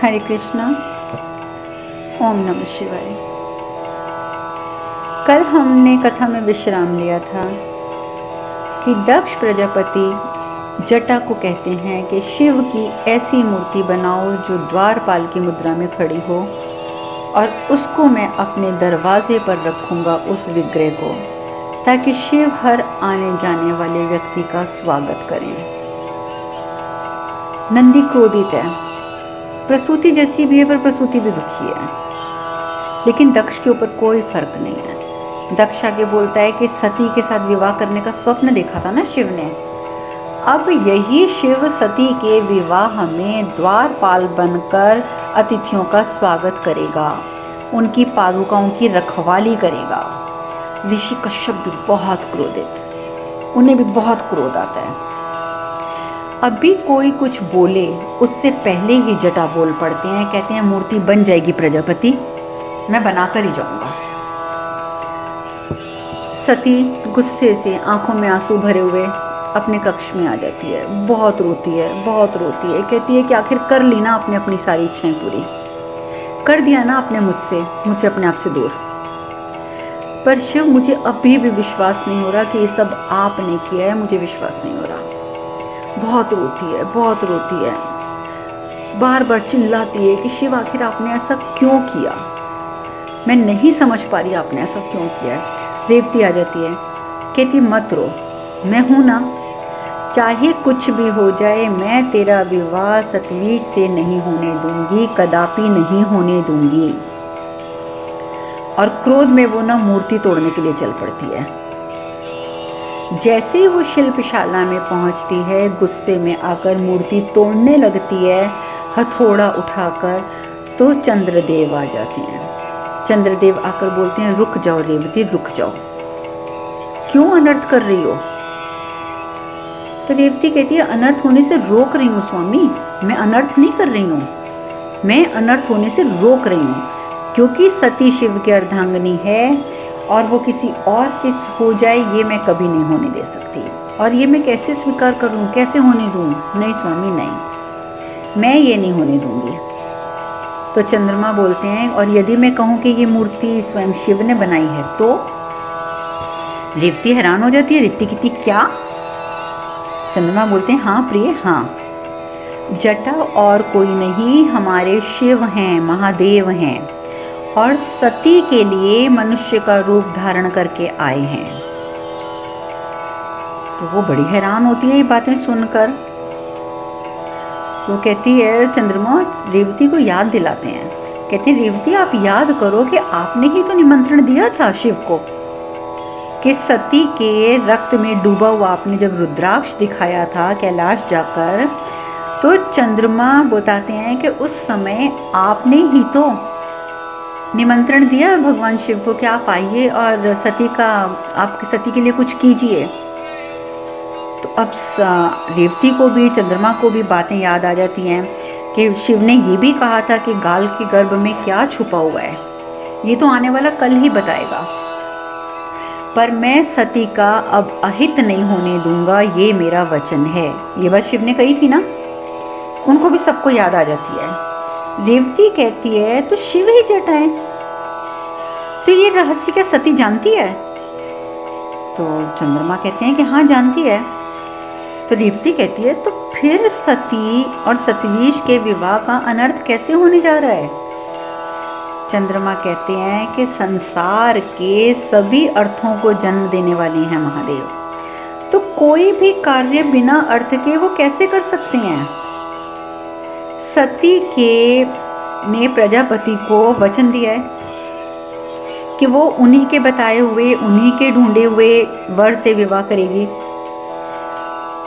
हरे कृष्णा। ओम नमः शिवाय। कल हमने कथा में विश्राम लिया था कि दक्ष प्रजापति जटा को कहते हैं कि शिव की ऐसी मूर्ति बनाओ जो द्वारपाल की मुद्रा में खड़ी हो, और उसको मैं अपने दरवाजे पर रखूंगा उस विग्रह को, ताकि शिव हर आने जाने वाले व्यक्ति का स्वागत करें। नंदी क्रोधित है, प्रसूति जैसी भी है पर प्रसूति भी दुखी है, लेकिन दक्ष के ऊपर कोई फर्क नहीं है। दक्ष आगे बोलता है कि सती के साथ विवाह करने का स्वप्न देखा था ना शिव ने। अब यही शिव सती के विवाह में द्वारपाल बनकर अतिथियों का स्वागत करेगा, उनकी पादुकाओं की रखवाली करेगा। ऋषि कश्यप भी बहुत क्रोधित, उन्हें भी बहुत क्रोध आता है। अभी कोई कुछ बोले उससे पहले ही जटा बोल पड़ते हैं, कहते हैं मूर्ति बन जाएगी प्रजापति, मैं बनाकर ही जाऊंगा। सती गुस्से से आंखों में आंसू भरे हुए अपने कक्ष में आ जाती है, बहुत रोती है, बहुत रोती है। कहती है कि आखिर कर ली ना आपने अपनी सारी इच्छाएं पूरी, कर दिया ना आपने मुझसे अपने आप से दूर। पर शिव, मुझे अभी भी विश्वास नहीं हो रहा कि ये सब आपने किया है, मुझे विश्वास नहीं हो रहा। बहुत रोती है, बहुत रोती है, बार बार चिल्लाती है कि शिव आखिर आपने ऐसा क्यों किया, मैं नहीं समझ पा रही आपने ऐसा क्यों किया है। रेवती आ जाती है, कहती मत रो, मैं हूं ना, चाहे कुछ भी हो जाए मैं तेरा विवाह सतवीश से नहीं होने दूंगी, कदापि नहीं होने दूंगी। और क्रोध में वो ना मूर्ति तोड़ने के लिए चल पड़ती है। जैसे ही वो शिल्पशाला में पहुंचती है, गुस्से में आकर मूर्ति तोड़ने लगती है हथौड़ा उठाकर, तो चंद्रदेव आ जाते हैं। चंद्रदेव आकर बोलते हैं रुक जाओ रेवती, रुक जाओ, क्यों अनर्थ कर रही हो। तो रेवती कहती है अनर्थ होने से रोक रही हूँ स्वामी, मैं अनर्थ नहीं कर रही हूँ, मैं अनर्थ होने से रोक रही हूँ, क्योंकि सती शिव की अर्धांगिनी है और वो किसी और के हो जाए ये मैं कभी नहीं होने दे सकती, और ये मैं कैसे स्वीकार करूं, कैसे होने दूं। नहीं स्वामी नहीं, मैं ये नहीं होने दूंगी। तो चंद्रमा बोलते हैं और यदि मैं कहूं कि ये मूर्ति स्वयं शिव ने बनाई है तो। रेवती हैरान हो जाती है, रेवती कहती क्या। चंद्रमा बोलते हैं हाँ प्रिय, हाँ, जटा और कोई नहीं, हमारे शिव हैं, महादेव हैं, और सती के लिए मनुष्य का रूप धारण करके आए हैं। तो वो बड़ी हैरान होती है ये बातें सुनकर। तो कहती है चंद्रमा, रेवती को याद दिलाते हैं, कहते हैं रेवती आप याद करो कि आपने ही तो निमंत्रण दिया था शिव को, कि सती के रक्त में डूबा हुआ आपने जब रुद्राक्ष दिखाया था कैलाश जाकर, तो चंद्रमा बताते हैं कि उस समय आपने ही तो निमंत्रण दिया भगवान शिव को कि आप आइए और सती के लिए कुछ कीजिए। तो अब रेवती को भी, चंद्रमा को भी बातें याद आ जाती हैं कि शिव ने ये भी कहा था कि गाल के गर्भ में क्या छुपा हुआ है, ये तो आने वाला कल ही बताएगा, पर मैं सती का अब अहित नहीं होने दूंगा, ये मेरा वचन है। ये बात शिव ने कही थी ना, उनको भी सबको याद आ जाती है। रेवती कहती है तो शिव ही जटा है, तो ये रहस्य क्या सती जानती है। तो चंद्रमा कहते हैं कि हाँ जानती है। तो रेवती कहती है तो फिर सती और सतवीश के विवाह का अनर्थ कैसे होने जा रहा है। चंद्रमा कहते हैं कि संसार के सभी अर्थों को जन्म देने वाले हैं महादेव, तो कोई भी कार्य बिना अर्थ के वो कैसे कर सकते हैं। सती के ने प्रजापति को वचन दिया है कि वो उन्हीं के बताए हुए, उन्हीं के ढूंढे हुए वर से विवाह करेगी,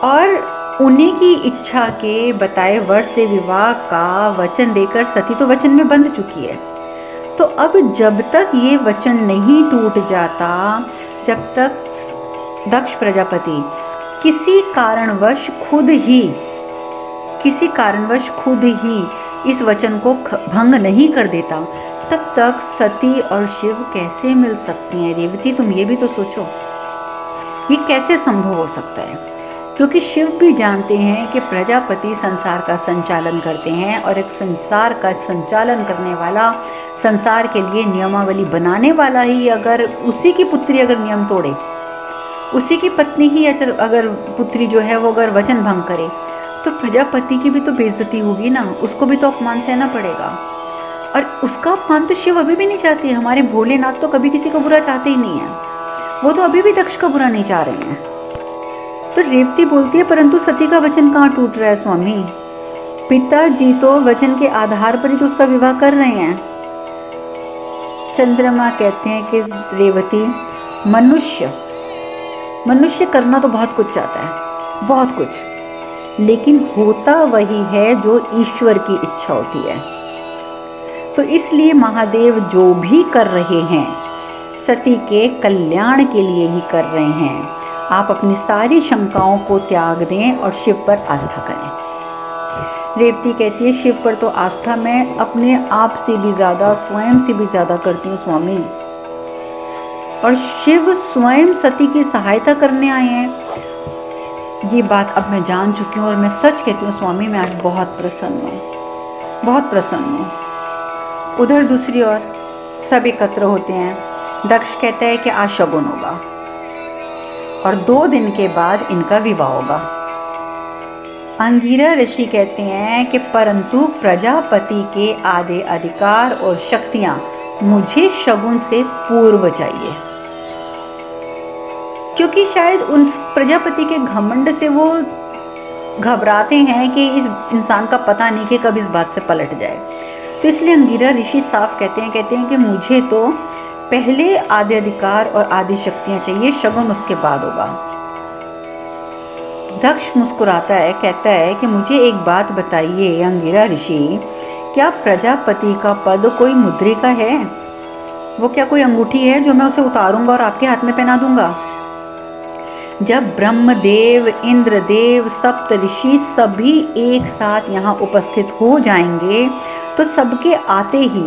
और उन्हीं की इच्छा के बताए वर से विवाह का वचन देकर सती तो वचन में बंध चुकी है। तो अब जब तक ये वचन नहीं टूट जाता, जब तक दक्ष प्रजापति किसी कारणवश खुद ही इस वचन को भंग नहीं कर देता, तब तक सती और शिव कैसे मिल सकते हैं। रेवती तुम ये भी तो सोचो, ये कैसे संभव हो सकता है। क्योंकि शिव भी जानते हैं कि प्रजापति संसार का संचालन करते हैं, और एक संसार का संचालन करने वाला, संसार के लिए नियमावली बनाने वाला ही अगर उसी की पुत्री अगर नियम तोड़े, उसी की पत्नी ही अगर पुत्री जो है वो अगर वचन भंग करे, तो प्रजापति की भी तो बेइज्जती होगी ना, उसको भी तो अपमान सहना पड़ेगा। और उसका अपमान तो शिव अभी भी नहीं चाहते। हमारे भोलेनाथ तो कभी किसी को बुरा चाहते ही नहीं है, वो तो अभी भी दक्ष का बुरा नहीं चाह रहे हैं। तो रेवती बोलती है, परंतु सती का वचन कहाँ टूट रहा है स्वामी, पिताजी तो वचन के आधार पर ही तो उसका विवाह कर रहे हैं। चंद्रमा कहते हैं कि रेवती, मनुष्य करना तो बहुत कुछ चाहता है, बहुत कुछ, लेकिन होता वही है जो ईश्वर की इच्छा होती है। तो इसलिए महादेव जो भी कर रहे हैं सती के कल्याण के लिए ही कर रहे हैं। आप अपनी सारी शंकाओं को त्याग दें और शिव पर आस्था करें। रेवती कहती है, शिव पर तो आस्था मैं अपने आप से भी ज़्यादा, स्वयं से भी ज़्यादा करती हूँ स्वामी, और शिव स्वयं सती की सहायता करने आए हैं। ये बात अब मैं जान चुकी हूँ और मैं सच कहती हूँ स्वामी, मैं आज बहुत प्रसन्न हूँ, बहुत प्रसन्न हूँ। उधर दूसरी ओर सब एकत्र होते हैं। दक्ष कहता है कि आज शगुन होगा और 2 दिन के बाद इनका विवाह होगा। अंगिरा ऋषि कहते हैं कि परंतु प्रजापति के आधे अधिकार और शक्तियां मुझे शगुन से पूर्व चाहिए, क्योंकि शायद उन प्रजापति के घमंड से वो घबराते हैं कि इस इंसान का पता नहीं कि कब इस बात से पलट जाए। तो इसलिए अंगिरा ऋषि साफ कहते हैं कि मुझे तो पहले आधे अधिकार और आधी शक्तियां चाहिए, शगुन उसके बाद होगा। दक्ष मुस्कुराता है, कहता है कि मुझे एक बात बताइए अंगिरा ऋषि, क्या प्रजापति का पद कोई मुद्रिका है? वो क्या कोई अंगूठी है जो मैं उसे उतारूंगा और आपके हाथ में पहना दूंगा? जब ब्रह्मदेव, इंद्रदेव, सप्त ऋषि सभी एक साथ यहाँ उपस्थित हो जाएंगे तो सबके आते ही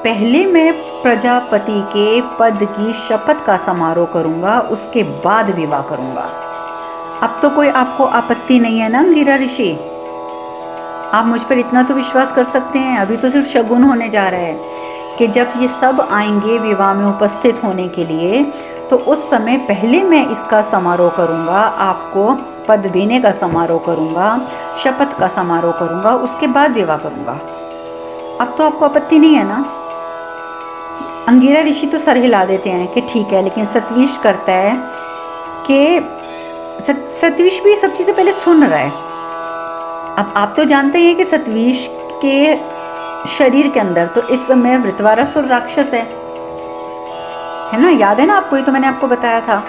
पहले मैं प्रजापति के पद की शपथ का समारोह करूंगा, उसके बाद विवाह करूंगा। अब तो कोई आपको आपत्ति नहीं है ना अंगिरा ऋषि? आप मुझ पर इतना तो विश्वास कर सकते हैं। अभी तो सिर्फ शगुन होने जा रहा है कि जब ये सब आएंगे विवाह में उपस्थित होने के लिए, तो उस समय पहले मैं इसका समारोह करूंगा, आपको पद देने का समारोह करूंगा, शपथ का समारोह करूंगा, उसके बाद विवाह करूंगा। अब तो आपको आपत्ति नहीं है ना? अंगिरा ऋषि तो सर हिला देते हैं कि ठीक है, लेकिन सतविश करता है कि सतविश भी सब चीज़ें पहले सुन रहा है। अब आप तो जानते हैं कि सतविश के शरीर के अंदर तो इस समय वृत्रवासुर राक्षस है ना? याद है ना आपको? ये तो मैंने आपको बताया था।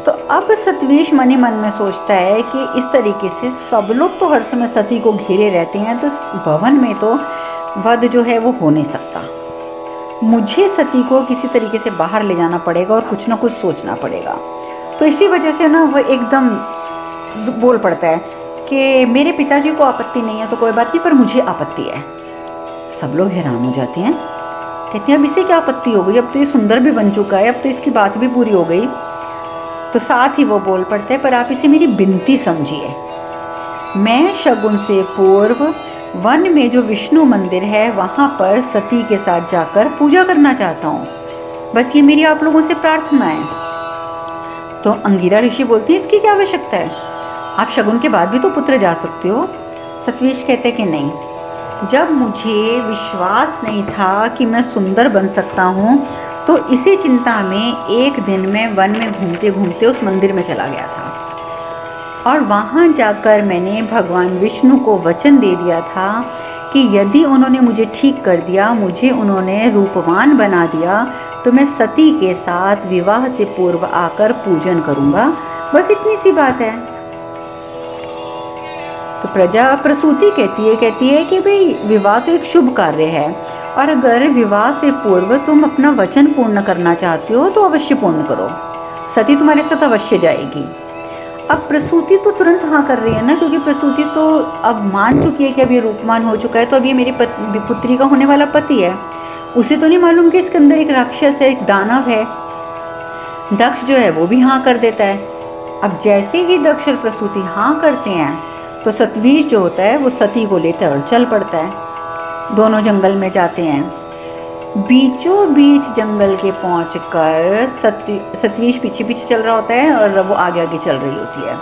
तो अब सतविश मन ही मन में सोचता है कि इस तरीके से सब लोग तो हर समय सती को घेरे रहते हैं, तो भवन में तो वध जो है वो हो नहीं सकता। मुझे सती को किसी तरीके से बाहर ले जाना पड़ेगा और कुछ ना कुछ सोचना पड़ेगा। तो इसी वजह से ना वो एकदम बोल पड़ता है कि मेरे पिताजी को आपत्ति नहीं है तो कोई बात नहीं, पर मुझे आपत्ति है। सब लोग हैरान हो जाते हैं, कहते हैं अब इसे क्या आपत्ति हो गई? अब तो ये सुंदर भी बन चुका है, अब तो इसकी बात भी पूरी हो गई। तो साथ ही वो बोल पड़ते हैं, पर आप इसे मेरी विनती समझिए। मैं शगुन से पूर्व वन में जो विष्णु मंदिर है वहाँ पर सती के साथ जाकर पूजा करना चाहता हूँ, बस ये मेरी आप लोगों से प्रार्थना है। तो अंगिरा ऋषि बोलती है, इसकी क्या आवश्यकता है? आप शगुन के बाद भी तो पुत्र जा सकते हो। सतविश कहते कि नहीं, जब मुझे विश्वास नहीं था कि मैं सुंदर बन सकता हूँ तो इसी चिंता में एक दिन मैं वन में घूमते घूमते उस मंदिर में चला गया था, और वहाँ जाकर मैंने भगवान विष्णु को वचन दे दिया था कि यदि उन्होंने मुझे ठीक कर दिया, मुझे उन्होंने रूपवान बना दिया, तो मैं सती के साथ विवाह से पूर्व आकर पूजन करूँगा। बस इतनी सी बात है। तो प्रजा प्रसूति कहती है कि भाई विवाह तो एक शुभ कार्य है, और अगर विवाह से पूर्व तुम अपना वचन पूर्ण करना चाहते हो तो अवश्य पूर्ण करो, सती तुम्हारे साथ अवश्य जाएगी। अब प्रसूति तो तुरंत हाँ कर रही है ना, क्योंकि प्रसूति तो अब मान चुकी है कि अब ये रूपमान हो चुका है, तो अब ये मेरी पुत्री का होने वाला पति है। उसे तो नहीं मालूम कि इसके अंदर एक राक्षस है, एक दानव है। दक्ष जो है वो भी हाँ कर देता है। अब जैसे ही दक्ष और प्रसूति हाँ करते हैं तो सतवीश जो होता है वो सती को लेता है और चल पड़ता है। दोनों जंगल में जाते हैं। बीचों बीच जंगल के पहुंचकर सतवीश पीछे पीछे चल रहा होता है और वो आगे आगे चल रही होती है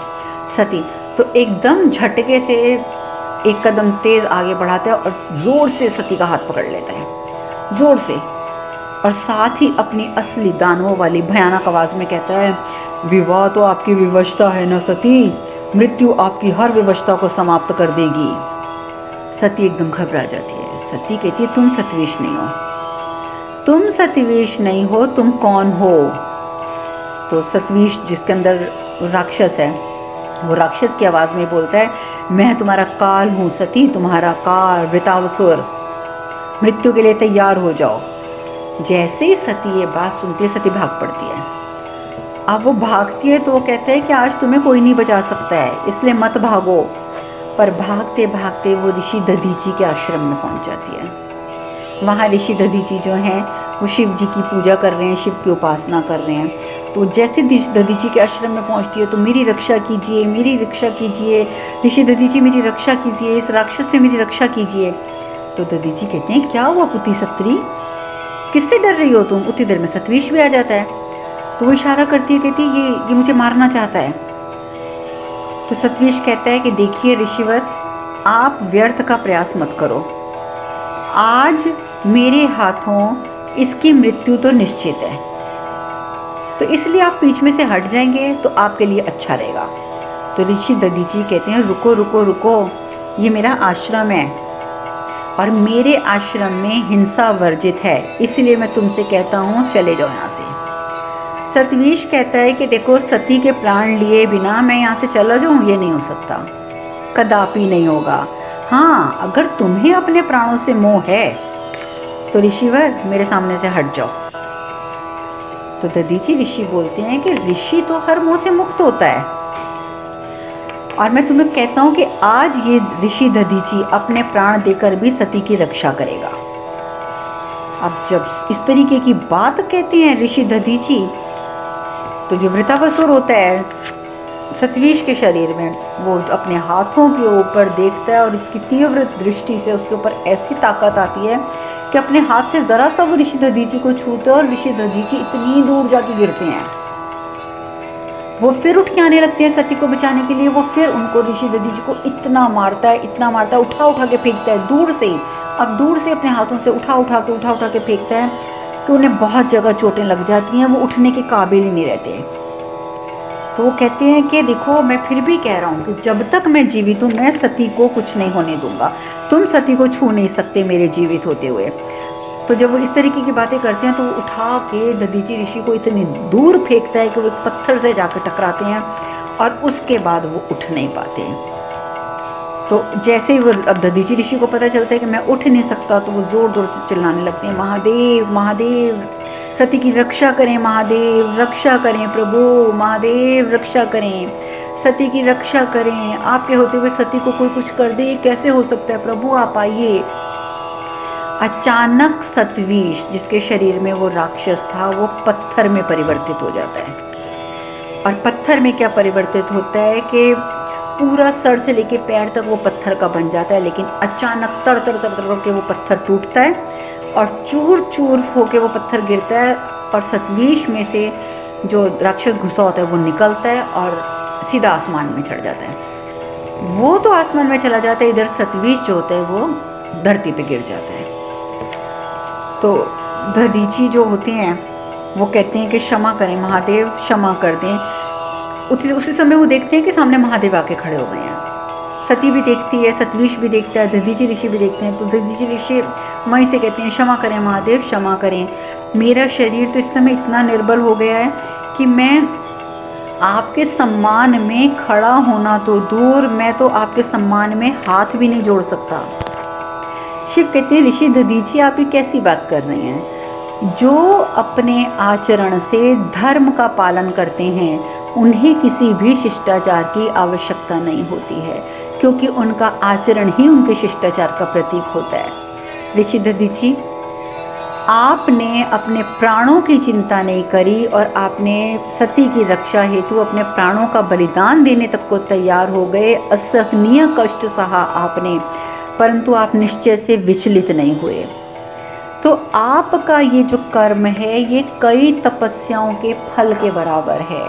सती। तो एकदम झटके से एक कदम तेज आगे बढ़ाता है और जोर से सती का हाथ पकड़ लेता है, जोर से, और साथ ही अपनी असली दानवों वाली भयानक आवाज में कहता है, विवाह तो आपकी विवशता है न सती, मृत्यु आपकी हर विवशता को समाप्त कर देगी। सती एकदम घबरा जाती है। सती कहती है, तुम सतवीश नहीं हो, तुम सतवीश नहीं हो, तुम कौन हो? तो सतवीश जिसके अंदर राक्षस है वो राक्षस की आवाज में बोलता है, मैं तुम्हारा काल हूँ सती, तुम्हारा काल, वृतावसुर, मृत्यु के लिए तैयार हो जाओ। जैसे ही सती ये बात सुनती है सती भाग पड़ती है। अब वो भागती है तो वो कहते हैं कि आज तुम्हें कोई नहीं बचा सकता है, इसलिए मत भागो। पर भागते भागते वो ऋषि दधीची के आश्रम में पहुंच जाती है। वहाँ ऋषि दधीची जो हैं वो शिव जी की पूजा कर रहे हैं, शिव की उपासना कर रहे हैं। तो जैसे दधीची के आश्रम में पहुंचती है तो मेरी रक्षा कीजिए, मेरी रक्षा कीजिए, ऋषि दधीची मेरी रक्षा कीजिए, इस राक्षस से मेरी रक्षा कीजिए। तो दधीची कहते हैं, क्या हुआ पुती सत्री, किससे डर रही हो तुम? उतनी देर में सतवीश भी आ जाता है। तो वो इशारा करती है, कहती है ये मुझे मारना चाहता है। तो सतवीश कहता है कि देखिए ऋषिवर, आप व्यर्थ का प्रयास मत करो, आज मेरे हाथों इसकी मृत्यु तो निश्चित है, तो इसलिए आप बीच में से हट जाएंगे तो आपके लिए अच्छा रहेगा। तो ऋषि दधीची कहते हैं, रुको रुको रुको, ये मेरा आश्रम है और मेरे आश्रम में हिंसा वर्जित है, इसलिए मैं तुमसे कहता हूँ चले जाओ यहाँ से। सतवीश कहता है कि देखो, सती के प्राण लिए बिना मैं यहाँ से चला जाऊँ, ये नहीं हो सकता, कदापि नहीं होगा। हाँ, अगर तुम्हें अपने प्राणों से मोह है तो ऋषिवर मेरे सामने से हट जाओ। तो दधीची ऋषि बोलते हैं कि ऋषि तो हर मोह से मुक्त होता है, और मैं तुम्हें कहता हूँ कि आज ये ऋषि दधीची अपने प्राण देकर भी सती की रक्षा करेगा। अब जब इस तरीके की बात कहते हैं ऋषि दधीची, तो जो वृतावसुर होता है सतवीश के शरीर में, वो अपने हाथों के ऊपर देखता है और इसकी तीव्र दृष्टि से उसके ऊपर ऐसी ताकत आती है कि अपने हाथ से जरा सा वो ऋषि दधीची को छूते और ऋषि दधीची इतनी दूर जाके गिरते हैं। वो फिर उठ के आने लगते हैं सती को बचाने के लिए। वो फिर उनको, ऋषि दधीची को इतना मारता है, इतना मारता है, उठा उठा के फेंकता है दूर से। अब दूर से अपने हाथों से उठा उठा के फेंकता है कि उन्हें बहुत जगह चोटें लग जाती हैं, वो उठने के काबिल ही नहीं रहते। तो वो कहते हैं कि देखो, मैं फिर भी कह रहा हूँ कि जब तक मैं जीवित हूँ मैं सती को कुछ नहीं होने दूंगा, तुम सती को छू नहीं सकते मेरे जीवित होते हुए। तो जब वो इस तरीके की बातें करते हैं तो वो उठा के दधीची ऋषि को इतनी दूर फेंकता है कि वो एक पत्थर से जाकर टकराते हैं और उसके बाद वो उठ नहीं पाते। तो जैसे ही वो, अब दधीची ऋषि को पता चलता है कि मैं उठ नहीं सकता, तो वो जोर जोर से चिल्लाने लगते हैं, महादेव महादेव, सती की रक्षा करें महादेव, रक्षा करें प्रभु, महादेव रक्षा करें, सती की रक्षा करें, आपके होते हुए सती को कोई कुछ कर दे, कैसे हो सकता है प्रभु, आप आइए। अचानक सतवीश, जिसके शरीर में वो राक्षस था, वो पत्थर में परिवर्तित हो जाता है। और पत्थर में क्या परिवर्तित होता है कि पूरा सर से लेके पैर तक वो पत्थर का बन जाता है, लेकिन अचानक तर तर तर तर होकर वो पत्थर टूटता है और चूर चूर होके वो पत्थर गिरता है और सतवीश में से जो राक्षस घुसा होता है वो निकलता है और सीधा आसमान में चढ़ जाता है। वो तो आसमान में चला जाता है, इधर सतवीश जो होता है वो धरती पे गिर जाता है। तो दधीची जो होते हैं वो कहते हैं कि क्षमा करें महादेव, क्षमा कर दें। उसी समय वो देखते हैं कि सामने महादेव आके खड़े हो गए हैं। सती भी देखती है, सतवीश भी देखता है, दधीची ऋषि भी देखते हैं। तो दधीची ऋषि मई से कहते हैं, क्षमा करें महादेव, क्षमा करें, मेरा शरीर तो इस समय इतना निर्बल हो गया है कि मैं आपके सम्मान में खड़ा होना तो दूर, मैं तो आपके सम्मान में हाथ भी नहीं जोड़ सकता। शिव कहते हैं, ऋषि दधीची आप ये कैसी बात कर रहे हैं? जो अपने आचरण से धर्म का पालन करते हैं उन्हें किसी भी शिष्टाचार की आवश्यकता नहीं होती है, क्योंकि उनका आचरण ही उनके शिष्टाचार का प्रतीक होता है। ऋषि दधीची, आपने अपने प्राणों की चिंता नहीं करी और आपने सती की रक्षा हेतु अपने प्राणों का बलिदान देने तक को तैयार हो गए। असहनीय कष्ट सहा आपने, परंतु आप निश्चय से विचलित नहीं हुए। तो आपका ये जो कर्म है ये कई तपस्याओं के फल के बराबर है।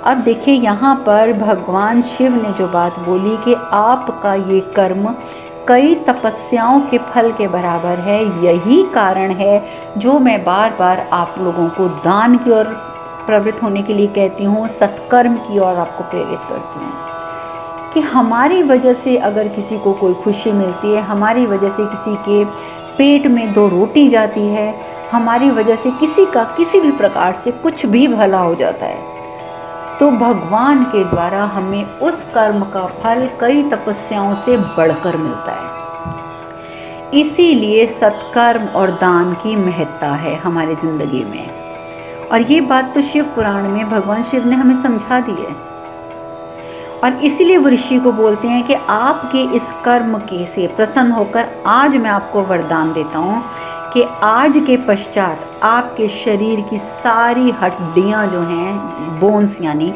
अब देखिए यहाँ पर भगवान शिव ने जो बात बोली कि आपका ये कर्म कई तपस्याओं के फल के बराबर है, यही कारण है जो मैं बार बार आप लोगों को दान की ओर प्रवृत्त होने के लिए कहती हूँ, सत्कर्म की ओर आपको प्रेरित करती हूँ। कि हमारी वजह से अगर किसी को कोई खुशी मिलती है, हमारी वजह से किसी के पेट में 2 रोटी जाती है, हमारी वजह से किसी का किसी भी प्रकार से कुछ भी भला हो जाता है, तो भगवान के द्वारा हमें उस कर्म का फल कई तपस्याओं से बढ़कर मिलता है। इसीलिए सत्कर्म और दान की महत्ता है हमारी जिंदगी में। और ये बात तो शिव पुराण में भगवान शिव ने हमें समझा दी है। और इसीलिए वो ऋषि को बोलते हैं कि आपके इस कर्म के से प्रसन्न होकर आज मैं आपको वरदान देता हूँ कि आज के पश्चात आपके शरीर की सारी हड्डियाँ जो हैं, बोन्स यानी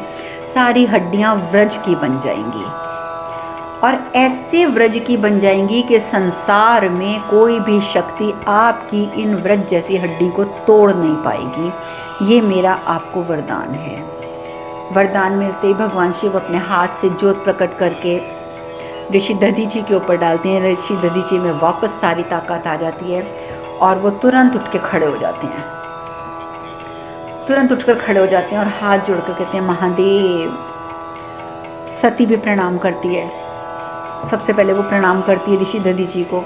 सारी हड्डियाँ व्रज की बन जाएंगी। और ऐसे व्रज की बन जाएंगी कि संसार में कोई भी शक्ति आपकी इन व्रज जैसी हड्डी को तोड़ नहीं पाएगी। ये मेरा आपको वरदान है। वरदान मिलते ही भगवान शिव अपने हाथ से ज्योत प्रकट करके ऋषि दधीची के ऊपर डालते हैं। ऋषि दधीची में वापस सारी ताकत आ जाती है और वो तुरंत उठ के खड़े हो जाते हैं। तुरंत उठकर खड़े हो जाते हैं और हाथ जोड़कर कहते हैं महादेव। सती भी प्रणाम करती है। सबसे पहले वो प्रणाम करती है ऋषि दधीची को,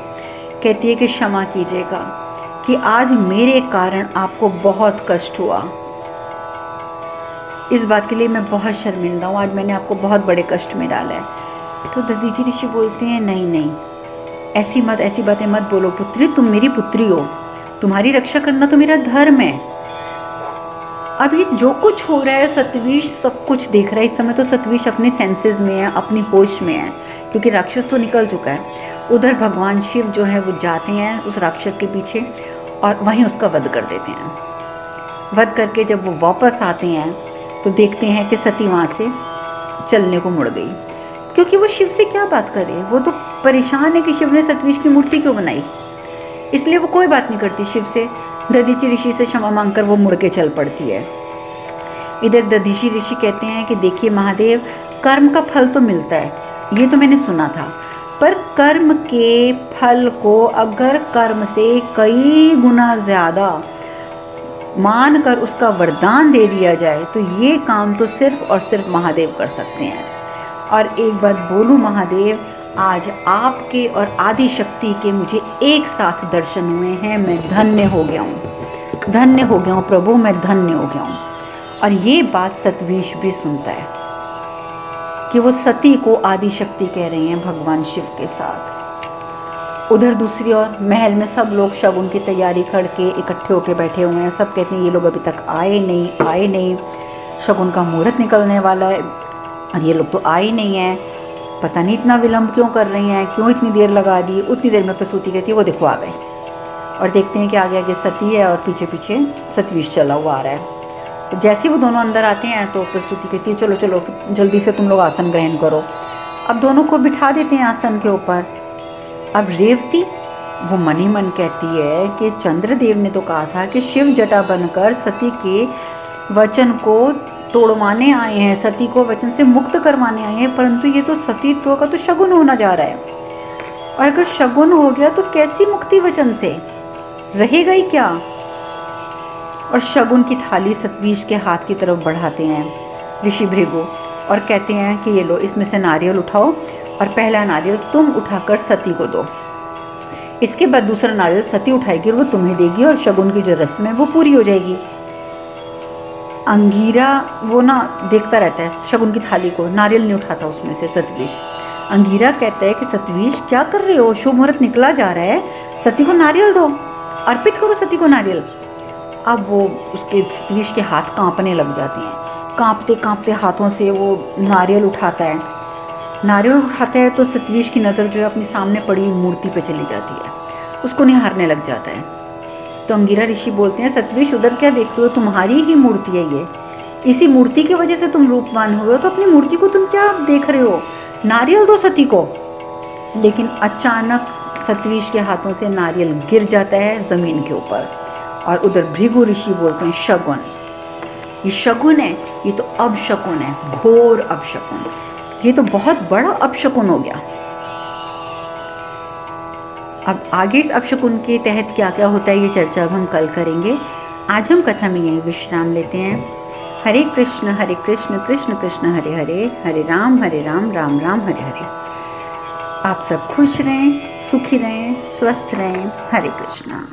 कहती है कि क्षमा कीजिएगा कि आज मेरे कारण आपको बहुत कष्ट हुआ। इस बात के लिए मैं बहुत शर्मिंदा हूँ, आज मैंने आपको बहुत बड़े कष्ट में डाला है। तो दधीची ऋषि बोलते हैं नहीं नहीं, ऐसी बातें मत बोलो पुत्री, तुम मेरी पुत्री हो, तुम्हारी रक्षा करना तो मेरा धर्म है। अब ये जो कुछ हो रहा है सतविश सब कुछ देख रहा है। इस समय तो सतविश अपने सेंसेस में है, अपनी होश में है, क्योंकि राक्षस तो निकल चुका है। उधर भगवान शिव जो है वो जाते हैं उस राक्षस के पीछे और वहीं उसका वध कर देते हैं। वध करके जब वो वापस आते हैं तो देखते हैं कि सती वहाँ से चलने को मुड़ गई, क्योंकि वो शिव से क्या बात करे। वो तो परेशान है कि शिव ने सतविश की मूर्ति क्यों बनाई, इसलिए वो कोई बात नहीं करती शिव से। दधीची ऋषि से क्षमा मांगकर वो मुड़ के चल पड़ती है। इधर दधीची ऋषि कहते हैं कि देखिए महादेव, कर्म का फल तो मिलता है, ये तो मैंने सुना था, पर कर्म के फल को अगर कर्म से कई गुना ज़्यादा मानकर उसका वरदान दे दिया जाए तो ये काम तो सिर्फ और सिर्फ महादेव कर सकते हैं। और एक बात बोलूं महादेव, आज आपके और आदि शक्ति के मुझे एक साथ दर्शन हुए हैं। मैं धन्य हो गया हूँ, धन्य हो गया हूँ प्रभु, मैं धन्य हो गया हूँ। और ये बात सतविश भी सुनता है कि वो सती को आदि शक्ति कह रहे हैं भगवान शिव के साथ। उधर दूसरी ओर महल में सब लोग शगुन की तैयारी करके इकट्ठे होके बैठे हुए हैं। सब कहते हैं ये लोग अभी तक आए नहीं, शगुन का मुहूर्त निकलने वाला है और ये लोग तो आए नहीं हैं, पता नहीं इतना विलम्ब क्यों कर रही हैं, क्यों इतनी देर लगा दी। उतनी देर में प्रसूति कहती है वो देखो आ गए, और देखते हैं कि आगे आगे सती है और पीछे पीछे सतविश चला हुआ आ रहा है। तो जैसे ही वो दोनों अंदर आते हैं तो प्रसूति कहती है चलो चलो जल्दी से तुम लोग आसन ग्रहण करो। अब दोनों को बिठा देते हैं आसन के ऊपर। अब रेवती वो मन ही मन कहती है कि चंद्रदेव ने तो कहा था कि शिव जटा बनकर सती के वचन को तोड़वाने आए हैं, सती को वचन से मुक्त करवाने आए हैं, परंतु ये तो सतीत्व का तो शगुन होना जा रहा है। और अगर शगुन हो गया तो कैसी मुक्ति वचन से रहेगा ही क्या। और शगुन की थाली सतविश के हाथ की तरफ बढ़ाते हैं ऋषि भृगु और कहते हैं कि ये लो इसमें से नारियल उठाओ और पहला नारियल तुम उठाकर सती को दो, इसके बाद दूसरा नारियल सती उठाएगी और वो तुम्हें देगी और शगुन की जो रस्म है वो पूरी हो जाएगी। अंगीरा वो ना देखता रहता है शगुन की थाली को, नारियल नहीं उठाता उसमें से सतविश। अंगीरा कहता है कि सतविश क्या कर रहे हो, शुभ मुहूर्त निकला जा रहा है, सती को नारियल दो, अर्पित करो सती को नारियल। अब वो उसके सतविश के हाथ कांपने लग जाते हैं, कांपते कांपते हाथों से वो नारियल उठाता है। नारियल उठाता है तो सतविश की नज़र जो है अपनी सामने पड़ी हुई मूर्ति पे चली जाती है, उसको निहारने लग जाता है। तो अंगिरा ऋषि बोलते हैं, सतविश उधर क्या देख रहे हो, तुम्हारी ही मूर्ति है ये, इसी मूर्ति की वजह से तुम रूपवान हुए हो, तो अपनी मूर्ति को तुम क्या देख रहे हो, नारियल दो सती को। लेकिन अचानक सतविश के हाथों से नारियल गिर जाता है जमीन के ऊपर, और उधर भृगु ऋषि बोलते हैं, शगुन, ये शगुन है, ये तो अपशकुन है, घोर अपशकुन, ये तो बहुत बड़ा अपशकुन हो गया। अब आगे इस अपशकुन के तहत क्या क्या होता है ये चर्चा अब हम कल करेंगे। आज हम कथा में यही विश्राम लेते हैं। हरे कृष्ण कृष्ण कृष्ण हरे हरे, हरे राम राम राम हरे हरे। आप सब खुश रहें, सुखी रहें, स्वस्थ रहें। हरे कृष्णा।